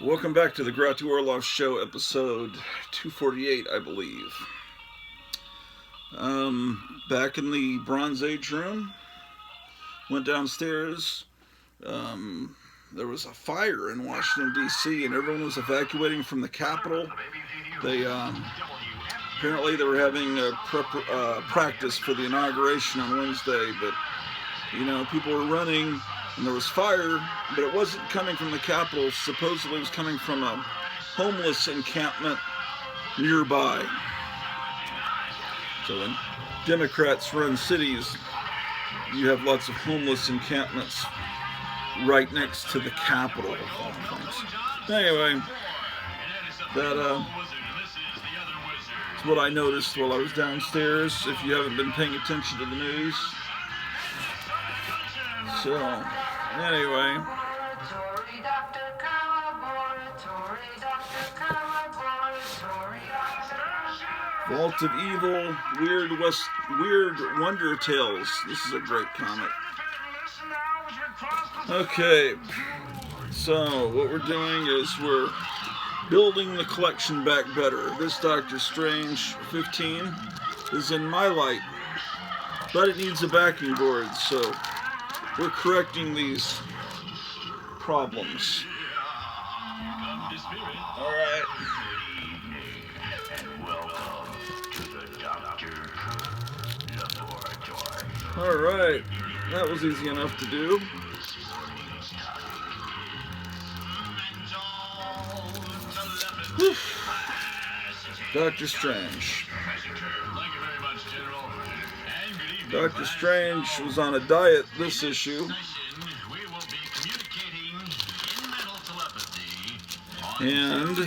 Welcome back to the Gratu Orlov Show, episode 248, I believe. Back in the Bronze Age room. Went downstairs. There was a fire in Washington, D.C., and everyone was evacuating from the Capitol. They apparently they were having a practice for the inauguration on Wednesday, but people were running. And there was fire, but it wasn't coming from the Capitol. Supposedly it was coming from a homeless encampment nearby. So when Democrats run cities, you have lots of homeless encampments right next to the Capitol. Anyway, that's what I noticed while I was downstairs, if you haven't been paying attention to the news. So, anyway. Vault of Evil, Weird Wonder Tales. This is a great comic. Okay, so what we're doing is we're building the collection back better. This Doctor Strange 15 is in my light, but it needs a backing board, so we're correcting these problems. Alright. Alright. That was easy enough to do. Whew. Doctor Strange. Doctor Strange was on a diet this issue. And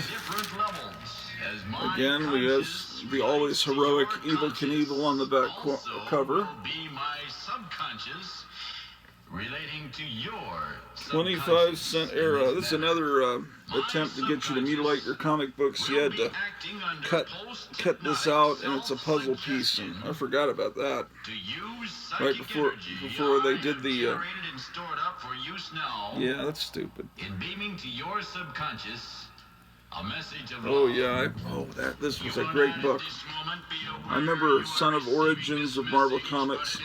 again, we have the always heroic Evel Knievel on the back cover. 25-cent era. This is another attempt to get you to mutilate your comic books. You had to cut this out, and it's a puzzle piece, and I forgot about that. Right before they did the yeah, that's stupid. Oh yeah, this was a great book. I remember Son of Origins of Marvel Comics.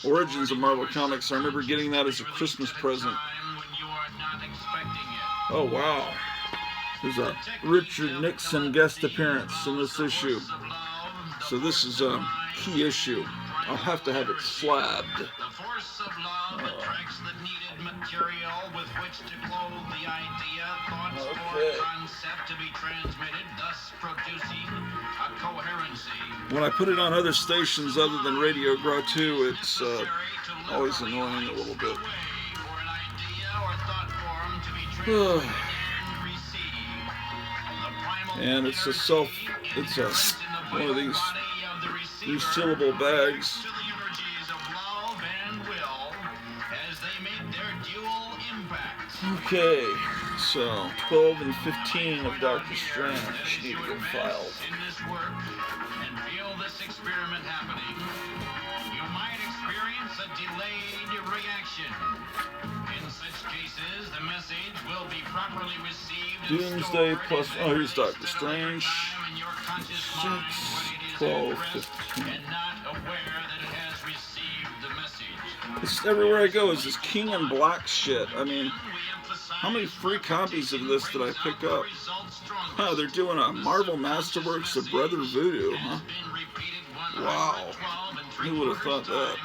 Origins of Marvel Comics. I remember getting that as a Christmas present. Oh wow. There's a Richard Nixon guest appearance in this issue. So this is a key issue. I'll have to have it slabbed. Okay. When I put it on other stations other than Radio Gratu, it's always annoying a little bit. And it's one of these resealable bags. Okay, so 12 and 15 of Doctor Strange need to get filed. Doomsday plus, oh, here's Doctor Strange. 6, 12, 15. It's everywhere I go is this King in Black shit. I mean, how many free copies of this did I pick up? Oh, they're doing a Marvel Masterworks of Brother Voodoo, huh? Wow. Who would have thought that?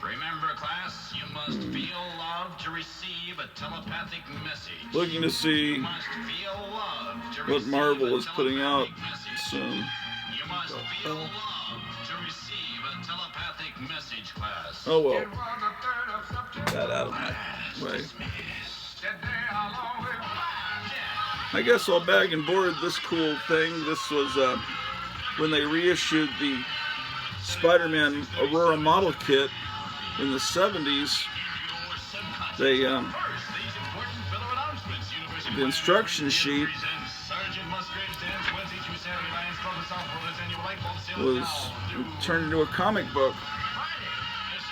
Remember, class, you must feel love to receive a telepathic message. Looking to see what Marvel is putting out soon. You must feel love to receive a telepathic message, class. Oh well. Get that out of my way. I guess I'll bag and board this cool thing. This was when they reissued the Spider-Man Aurora model kit in the 70s. They the instruction sheet was turned into a comic book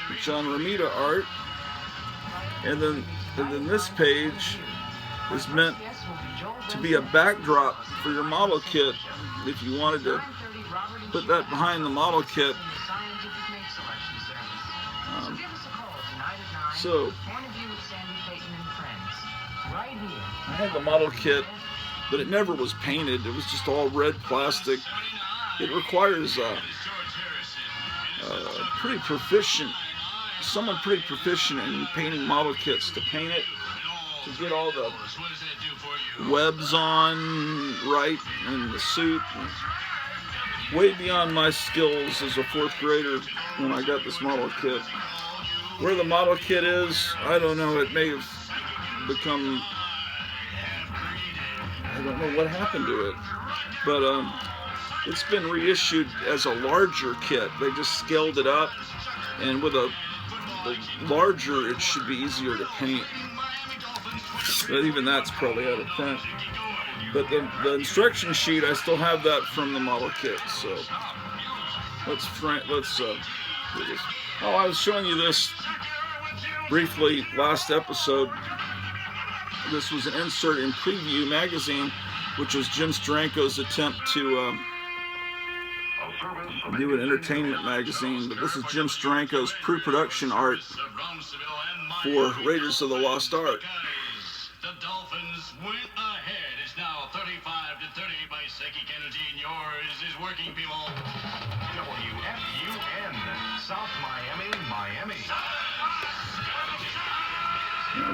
with John Romita art, And then this page is meant to be a backdrop for your model kit if you wanted to put that behind the model kit. So I had the model kit, but it never was painted. It was just all red plastic. It requires someone pretty proficient in painting model kits to paint it, to get all the webs on right and the suit. Way beyond my skills as a 4th grader when I got this model kit. Where the model kit is, I don't know. It may have become, I don't know what happened to it, but it's been reissued as a larger kit. They just scaled it up, and with a larger, it should be easier to paint. But even that's probably out of print. But the instruction sheet, I still have that from the model kit. So let's do this. Oh, I was showing you this briefly last episode. This was an insert in Preview magazine, which was Jim Steranko's attempt to do an entertainment magazine. But this is Jim Steranko's pre-production art for Raiders of the Lost Ark. The Dolphins went ahead. It's now 35-30 by Seki Kennedy, and yours is Working People. WFUN, South Miami, Miami.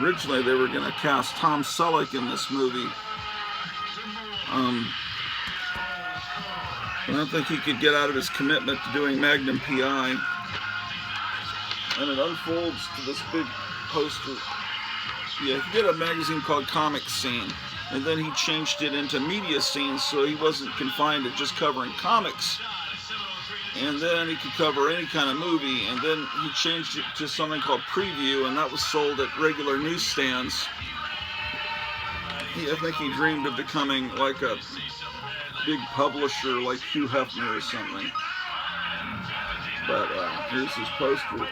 Originally, they were going to cast Tom Selleck in this movie. I don't think he could get out of his commitment to doing Magnum P.I. And it unfolds to this big poster. Yeah, he did a magazine called Comic Scene, and then he changed it into Media Scene, so he wasn't confined to just covering comics. And then he could cover any kind of movie, and then he changed it to something called Preview, and that was sold at regular newsstands. I think he dreamed of becoming like a big publisher like Hugh Hefner or something. But here's his poster.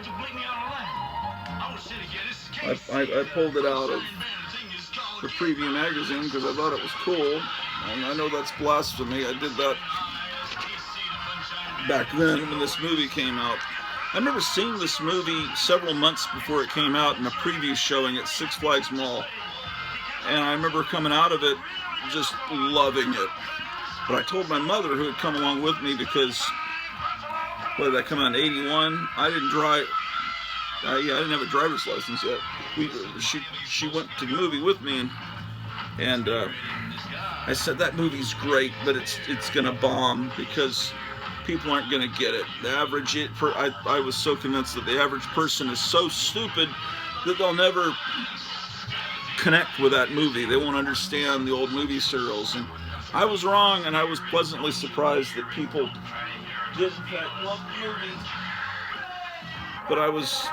I pulled it out of the Preview magazine because I thought it was cool, and I know that's blasphemy. I did that back then when this movie came out. I remember seeing this movie several months before it came out in a preview showing at Six Flags Mall, and I remember coming out of it just loving it. But I told my mother, who had come along with me, because what did that come out in 81? I didn't drive. I didn't have a driver's license yet. She went to the movie with me, and I said, that movie's great, but it's gonna bomb because people aren't gonna get it. The average I was so convinced that the average person is so stupid that they'll never connect with that movie. They won't understand the old movie serials, and I was wrong, and I was pleasantly surprised that people did in fact love the movie. But I was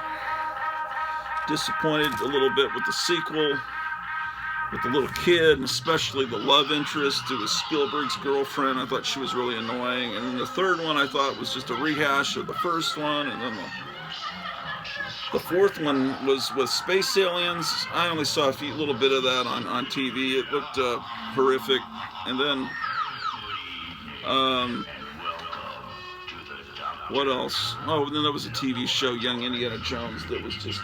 disappointed a little bit with the sequel, with the little kid, and especially the love interest who was Spielberg's girlfriend. I thought she was really annoying. And then the third one I thought was just a rehash of the first one. And then the fourth one was with space aliens. I only saw a little bit of that on TV. It looked horrific. And then, what else? Oh, and then there was a TV show, Young Indiana Jones, that was just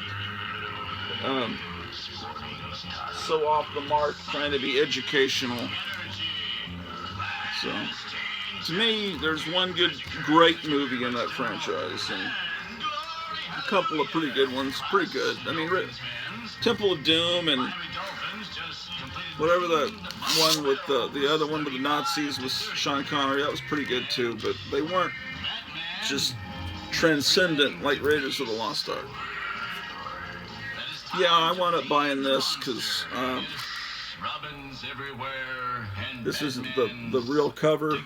so off the mark, trying to be educational. So, to me, there's one great movie in that franchise, and a couple of pretty good ones. Pretty good. I mean, Temple of Doom and whatever the one with the other one with the Nazis was Sean Connery. That was pretty good too, but they weren't just transcendent like Raiders of the Lost Ark. Yeah, I wound up buying this because this isn't the real cover.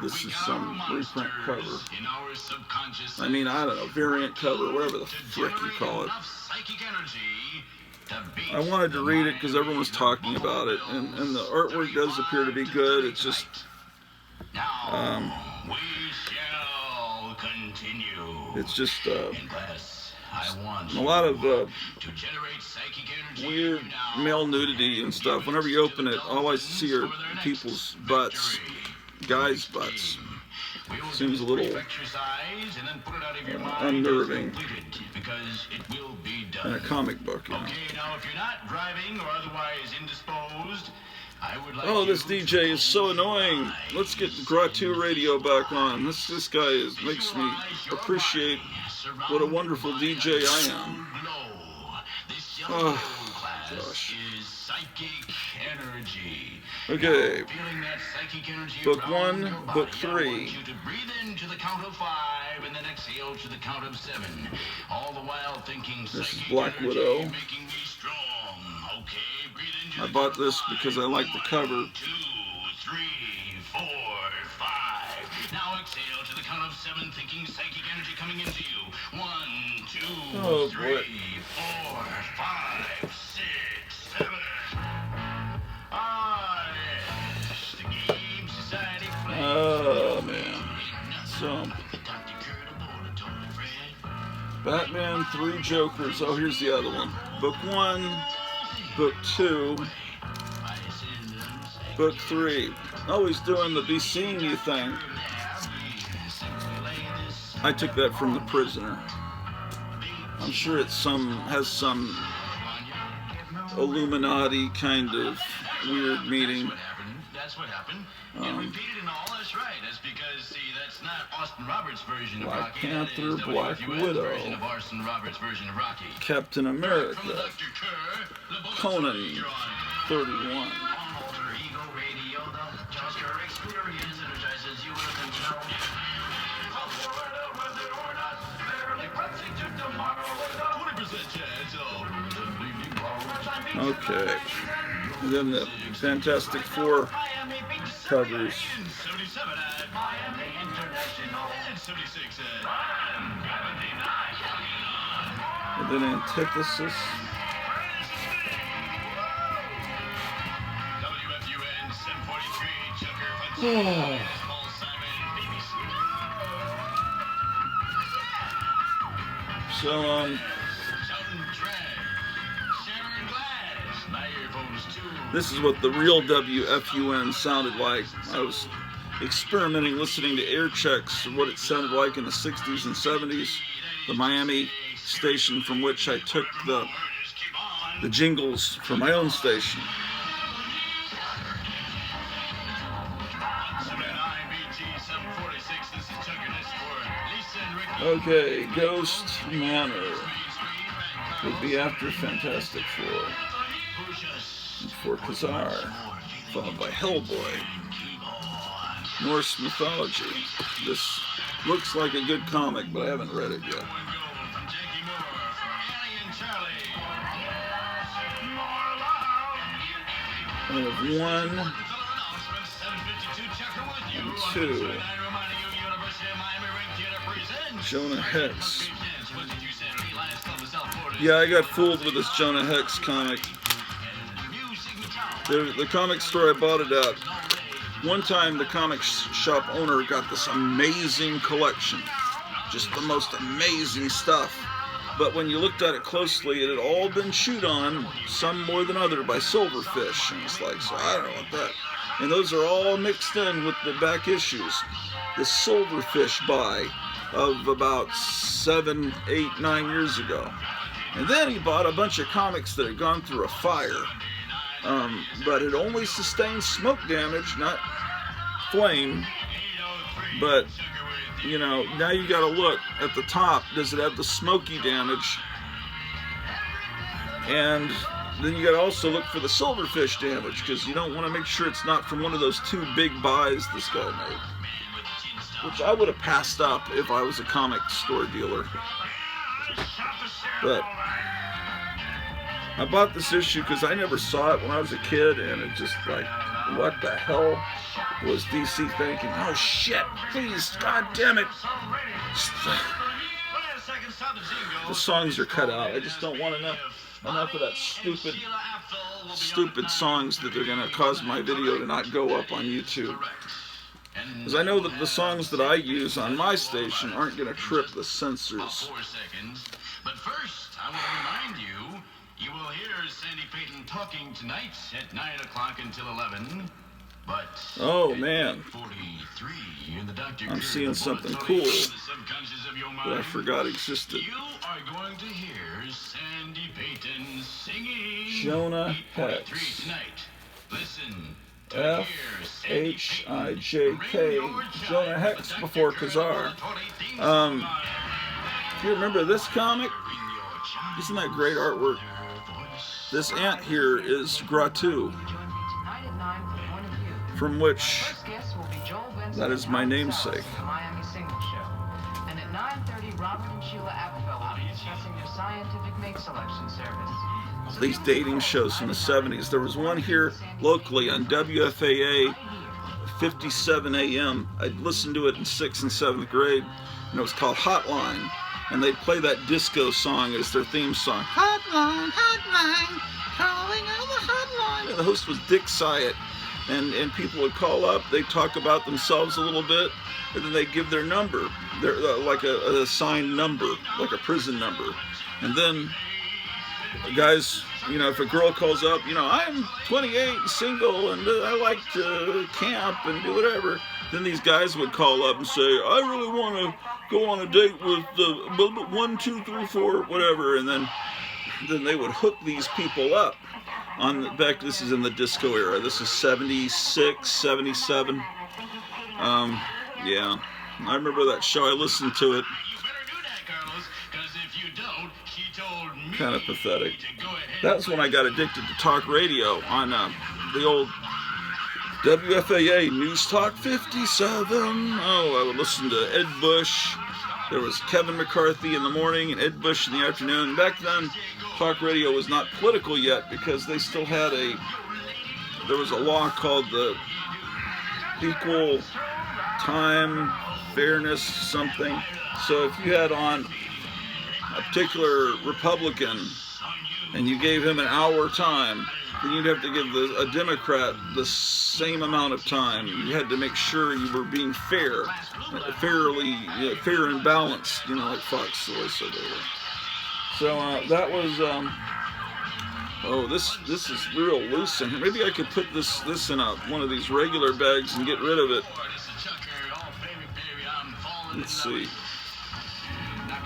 This is some reprint cover. I mean, I don't know, variant cover, whatever the frick you call it. I wanted to read it because everyone was talking about it, and the artwork does appear to be good. It's just a lot of weird male nudity and stuff. Whenever you open it, all I see are people's butts, guys' butts. Seems a little unnerving in a comic book, you know. Oh, this DJ is so annoying. Let's get Gratu Radio back on. This guy makes me appreciate what a wonderful DJ I am. Oh, gosh. Okay. Book 1, Book 3. This is Black Widow. I bought this because I like the cover. 2, 3, 4, 5. Now exhale to the count of 7, thinking psychic energy coming into you. 1, 2, 3, 4, 5, 6, 7. Oh man. So Batman 3 Jokers. Oh, here's the other one. Book 1, Book 2, Book 3. Always doing the be seeing you thing. I took that from The Prisoner. I'm sure it has some Illuminati kind of weird meaning. That's what happened. You repeated and all. That's right. That's because, see, that's not Austin Roberts' version of Rocky. Black Panther, Black Widow, Captain America, Conan, 31. Okay. And then the Fantastic Four covers. And then Antithesis. Oh. So, this is what the real WFUN sounded like. I was experimenting, listening to air checks of what it sounded like in the 60s and 70s. The Miami station from which I took the jingles for my own station. Okay, Ghost Manor would be after Fantastic Four. For Khazar, followed by Hellboy. Norse mythology. This looks like a good comic, but I haven't read it yet. I have 1 and 2. Jonah Hex. Yeah, I got fooled with this Jonah Hex comic. The comic store I bought it at, one time the comic shop owner got this amazing collection. Just the most amazing stuff. But when you looked at it closely, it had all been chewed on, some more than other, by Silverfish. And it's like, so I don't know what that. And those are all mixed in with the back issues. The Silverfish buy of about 7, 8, 9 years ago. And then he bought a bunch of comics that had gone through a fire. But it only sustained smoke damage, not flame. But, you know, now you gotta look at the top. Does it have the smoky damage? And then you gotta also look for the Silverfish damage, because you don't want to make sure it's not from one of those 2 big buys this guy made. Which I would have passed up if I was a comic store dealer. But I bought this issue because I never saw it when I was a kid, and it just like, what the hell was DC thinking? Oh shit, please, god damn it. The songs are cut out. I just don't want enough of that stupid songs that they're gonna cause my video to not go up on YouTube. Because I know that the songs that I use on my station aren't going to trip the censors. 4 seconds. But first, I want to remind you, you will hear Sandy Payton talking tonight at 9 o'clock until 11. But oh man, 43 in the Dr. I'm seeing something cool that I forgot existed. You are going to hear Sandy Payton singing Jonah Hex. tonight. Listen. F-H-I-J-K. Jonah Hex before Kazar. Do you remember this comic? Isn't that great artwork? This ant here is Gratu, from which that is my namesake. And at 9:30, Robert and Sheila Appelfeld will be discussing their scientific make selection service. These dating shows from the 70s. There was one here locally on WFAA 57 AM. I listened to it in 6th and 7th grade, and it was called Hotline. And they'd play that disco song as their theme song. Hotline, hotline, calling on the hotline. And the host was Dick Syatt. And people would call up, they'd talk about themselves a little bit, and then they'd give their number, like a assigned number, like a prison number. And then guys, you know, if a girl calls up, you know, I'm 28, single, and I like to camp and do whatever, then these guys would call up and say, I really want to go on a date with 1, 2, 3, 4, whatever, and then they would hook these people up. This is in the disco era. This is 76, 77. Yeah, I remember that show. I listened to it. Kind of pathetic. That's when I got addicted to talk radio on the old WFAA News Talk 57. Oh, I would listen to Ed Bush. There was Kevin McCarthy in the morning and Ed Bush in the afternoon. Back then, talk radio was not political yet because they still had there was a law called the Equal Time Fairness something. So if you had on a particular Republican and you gave him an hour time, then you'd have to give a Democrat the same amount of time. You had to make sure you were being fair, fair and balanced, you know, like Fox always said earlier. So that was, oh, this is real loose in here. Maybe I could put this in one of these regular bags and get rid of it. Let's see.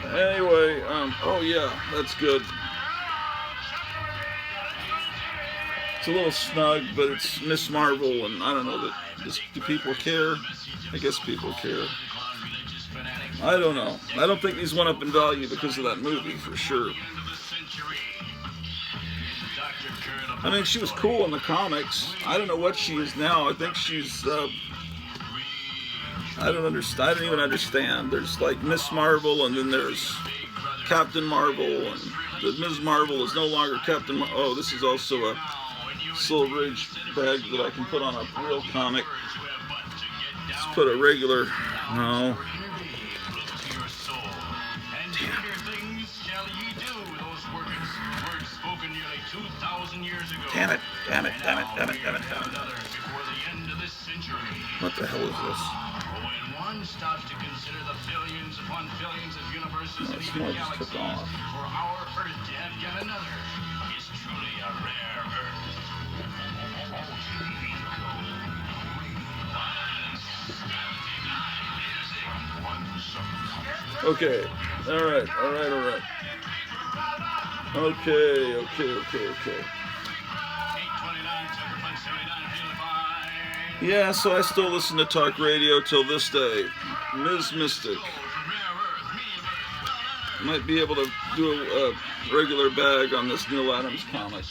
Anyway, oh yeah, that's good. It's a little snug, but it's Miss Marvel, and I don't know do people care? I guess people care. I don't know. I don't think these went up in value because of that movie, for sure. I mean, she was cool in the comics. I don't know what she is now. I think she's, I don't understand. I don't even understand. There's like Miss Marvel, and then there's Captain Marvel, and the Ms. Marvel is no longer Captain Marvel. Oh, this is also a Silver Age bag that I can put on a real comic. Let's put a regular, no. Damn it. What the hell is this? When one stops to consider the billions upon billions of universes in the galaxy, for our Earth to have yet another is truly a rare Earth. Okay. All right. Okay. Yeah, so I still listen to talk radio till this day. Ms. Mystic. Might be able to do a regular bag on this Neil Adams comic.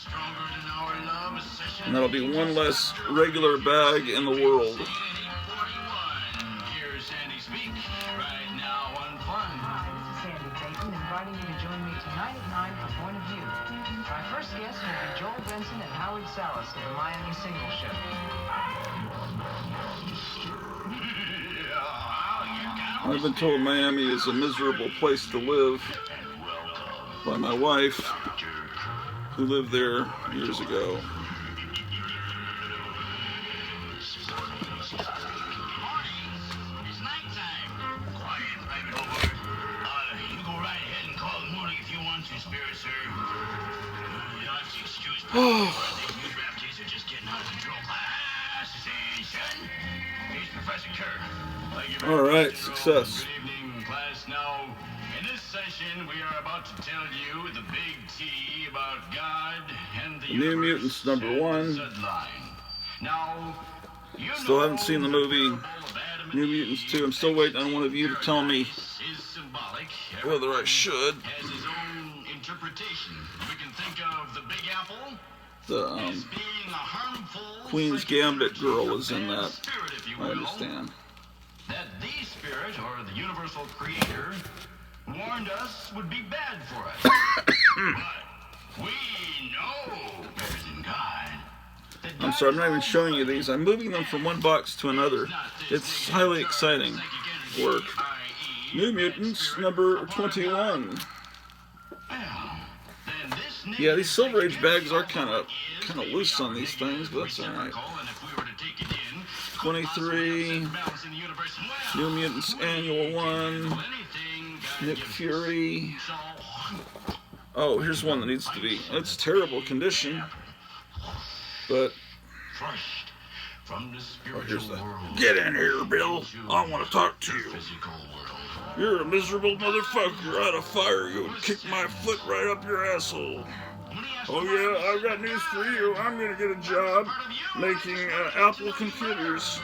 And that'll be one less regular bag in the world. Inviting you to join me tonight at 9 for Point of View. My first guests will be Joel Benson and Howard Salas of the Miami Single Show. I've been told Miami is a miserable place to live by my wife, who lived there years ago. These rafties are just getting out of control. Station. Here's Professor Kerr. Thank you very All right, much, success. Good evening, class. Now, in this session, we are about to tell you the big T about God and the New universe Mutants number and the 1. Zudline. Now, you Still know haven't seen the movie parable of Adam and New Eve. Mutants 2. I'm still waiting on one of you to tell me Paradise is symbolic. whether I should. Has his own interpretation. We can think of the Big Apple The as being a harmful Queen's Gambit girl is in that. spirit, if you I will. understand. That the spirit, or the universal creator, warned us would be bad for us. But we know better than God. That I'm God sorry, I'm not is even all showing you good. these. I'm moving them from one box to another. It's highly exciting work. i.e., New that Mutants spirit number upon 21. God. Well, then this Yeah, these Silver Age negative bags are psychic kind of is loose a on these things, but that's all right. reciprocal, and if we were to take it in, 23, upset balance in the universe. Well, New Mutants Annual 1, anything God Nick gives us. Fury. So, Oh, here's one that needs to be. It's terrible condition, but first, from the oh, spiritual here's the. world Get in here, Bill. I want to talk to the you. physical world. You're a miserable motherfucker. I'd fire you and kick my foot right up your asshole. Oh yeah, I've got news for you. I'm gonna get a job making Apple computers.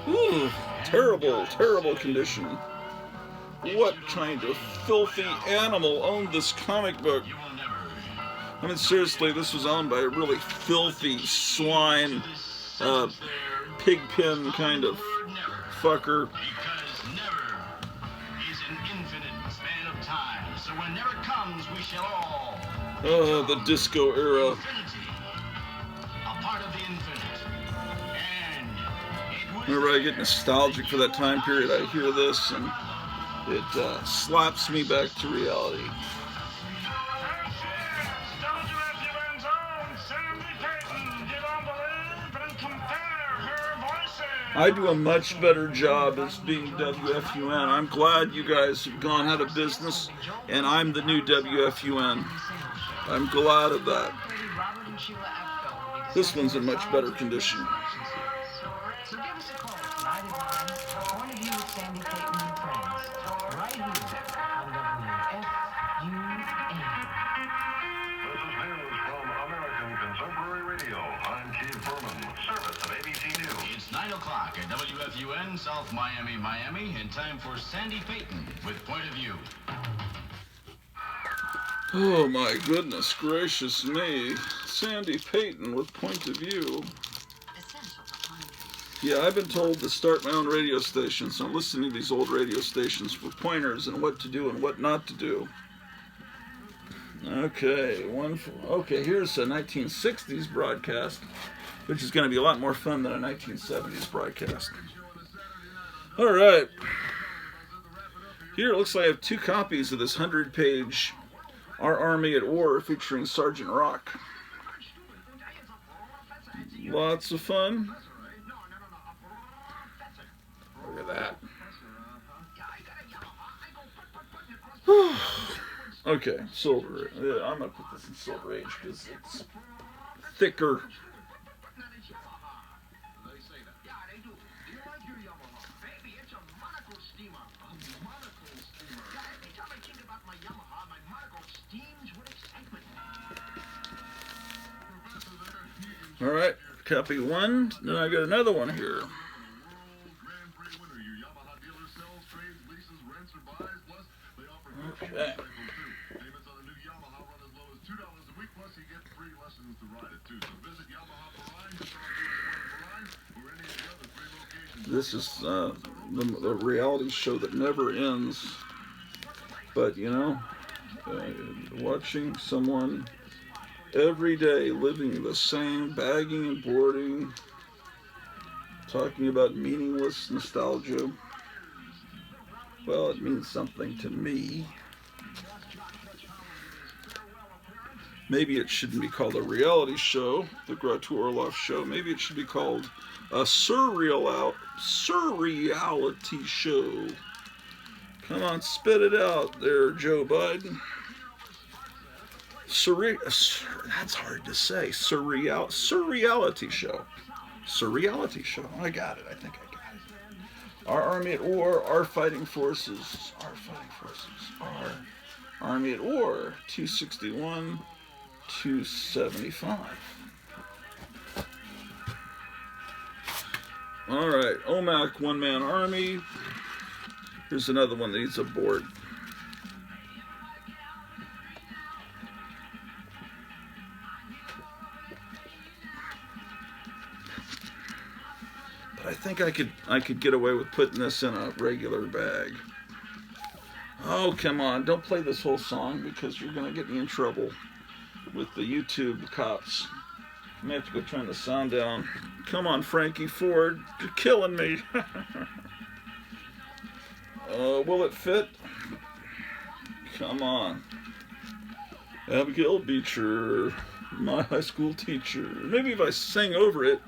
Ooh, terrible, terrible condition. What kind of filthy animal owned this comic book? You will never I mean, seriously, this was owned by a really filthy swine, pigpen kind of word never. fucker. Because never is an infinite span of time. So when never comes, we shall all The disco era. infinity, a part of the infinite. And it was Whenever I get nostalgic for that time period, I hear this and it slaps me back to reality. I do a much better job as being WFUN. I'm glad you guys have gone out of business and I'm the new WFUN. I'm glad of that. This one's in much better condition. So give us a call tonight at 9. Point of view with Sandy Payton and friends. Right here on WFUN. This is news from American Contemporary Radio. I'm Keith Berman, service of ABC News. It's 9 o'clock at WFUN, South Miami, Miami, and time for Sandy Payton with Point of View. Oh my goodness gracious me. Sandy Payton with Point of View. Yeah, I've been told to start my own radio station, so I'm listening to these old radio stations for pointers and what to do and what not to do. Okay, here's a 1960s broadcast, which is going to be a lot more fun than a 1970s broadcast. All right. Here it looks like I have 2 copies of this 100-page Our Army at War featuring Sergeant Rock. Lots of fun. Look at that. Okay, Silver. Yeah, I'm going to put this in Silver Age because it's thicker. All right, copy 1. Then I got another one here. Okay. This is the reality show that never ends. But, you know, watching someone every day living the same, bagging and boarding, talking about meaningless nostalgia. Well, it means something to me. Maybe it shouldn't be called a reality show, the Gratu Orloff show. Maybe it should be called a surreality show. Come on, spit it out there, Joe Biden. That's hard to say. Surreality show. Surreality show. I got it. I think I got it. Our Army at War, our fighting forces, our Army at War, 261, 275. All right, OMAC, one-man army. Here's another one that needs a board. But I think I could get away with putting this in a regular bag. Oh, come on, don't play this whole song because you're gonna get me in trouble with the YouTube cops. I may have to go turn the sound down. Come on, Frankie Ford, you're killing me. Will it fit? Come on. Abigail Beecher, my high school teacher. Maybe if I sing over it,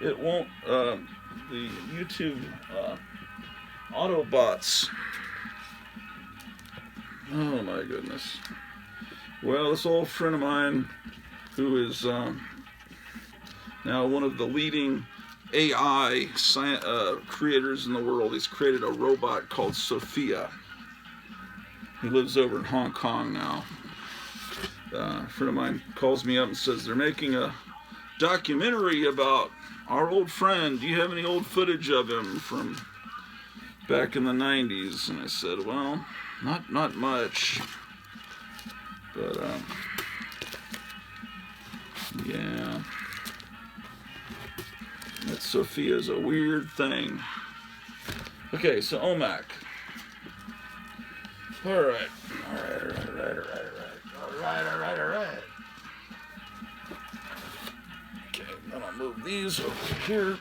it won't, the YouTube Autobots. Oh my goodness. Well, this old friend of mine who is now one of the leading AI creators in the world, he's created a robot called Sophia. He lives over in Hong Kong now. A friend of mine calls me up and says they're making a documentary about our old friend. Do you have any old footage of him from back in the 90s? And I said, well, not much. But, yeah. That Sophia's a weird thing. Okay, so OMAC. All right. Okay, then I'll move these over here.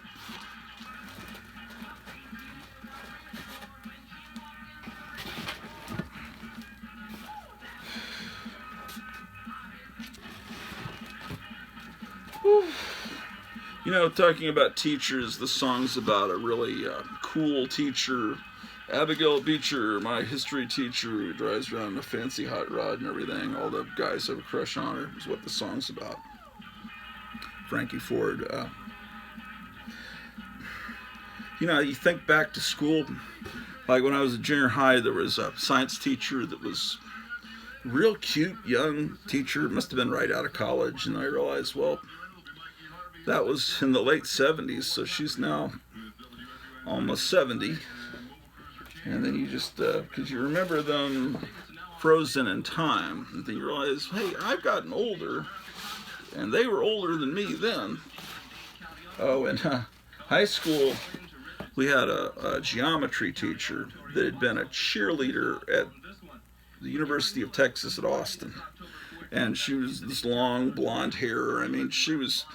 Whew. You know, talking about teachers, the song's about a really cool teacher, Abigail Beecher, my history teacher who drives around in a fancy hot rod and everything. All the guys have a crush on her, is what the song's about. Frankie Ford. You know, you think back to school, like when I was in junior high, there was a science teacher that was a real cute young teacher, must have been right out of college, and I realized, well, that was in the late 70s, so she's now almost 70. And then you just, because you remember them frozen in time, and then you realize, hey, I've gotten older, and they were older than me then. Oh, in high school, we had a geometry teacher that had been a cheerleader at the University of Texas at Austin. And she was this long blonde hair. I mean, she was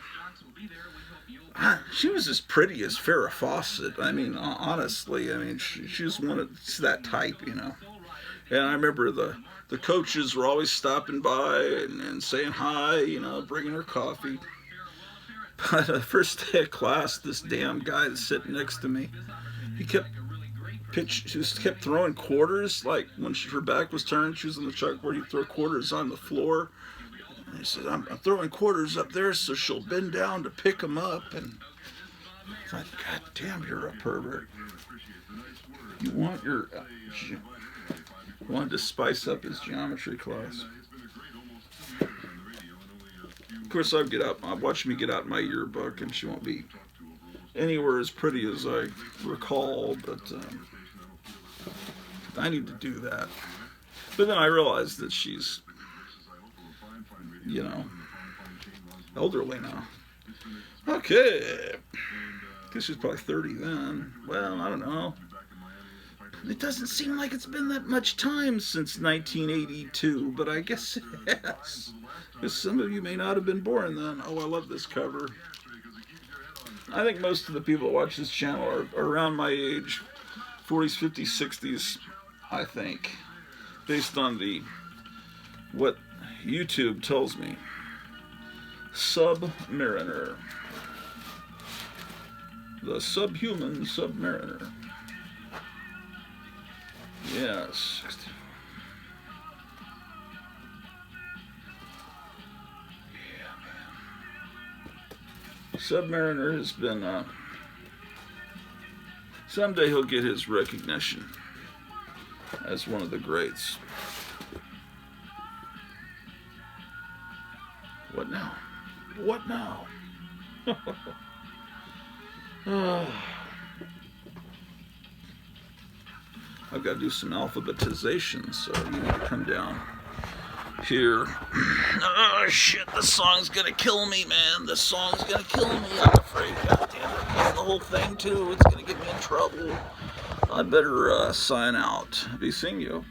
as pretty as Farrah Fawcett. I mean, honestly, I mean, she was one of that type, you know. And I remember the coaches were always stopping by and saying hi, you know, bringing her coffee. But the first day of class, this damn guy that's sitting next to me, he kept throwing quarters. Like when her back was turned, she was on the chalkboard, he'd throw quarters on the floor. And he said, I'm throwing quarters up there so she'll bend down to pick them up. And it's like, God damn, you're a pervert. You wanted to spice up his geometry class. Of course, watch me get out my yearbook, and she won't be anywhere as pretty as I recall, but I need to do that. But then I realized that she's, you know, elderly now. Okay. I guess she's probably 30 then. Well, I don't know. It doesn't seem like it's been that much time since 1982, but I guess it has. Because some of you may not have been born then. Oh, I love this cover. I think most of the people that watch this channel are around my age, 40s, 50s, 60s, I think, based on what YouTube tells me. Submariner. The subhuman submariner. Yes. Submariner has been, someday he'll get his recognition as one of the greats. What now? What now? I've got to do some alphabetization, so you need to come down here. Oh shit, this song's gonna kill me, man. This song's gonna kill me, I'm afraid. God damn it, playing the whole thing too. It's gonna get me in trouble. I better sign out. Be seeing you.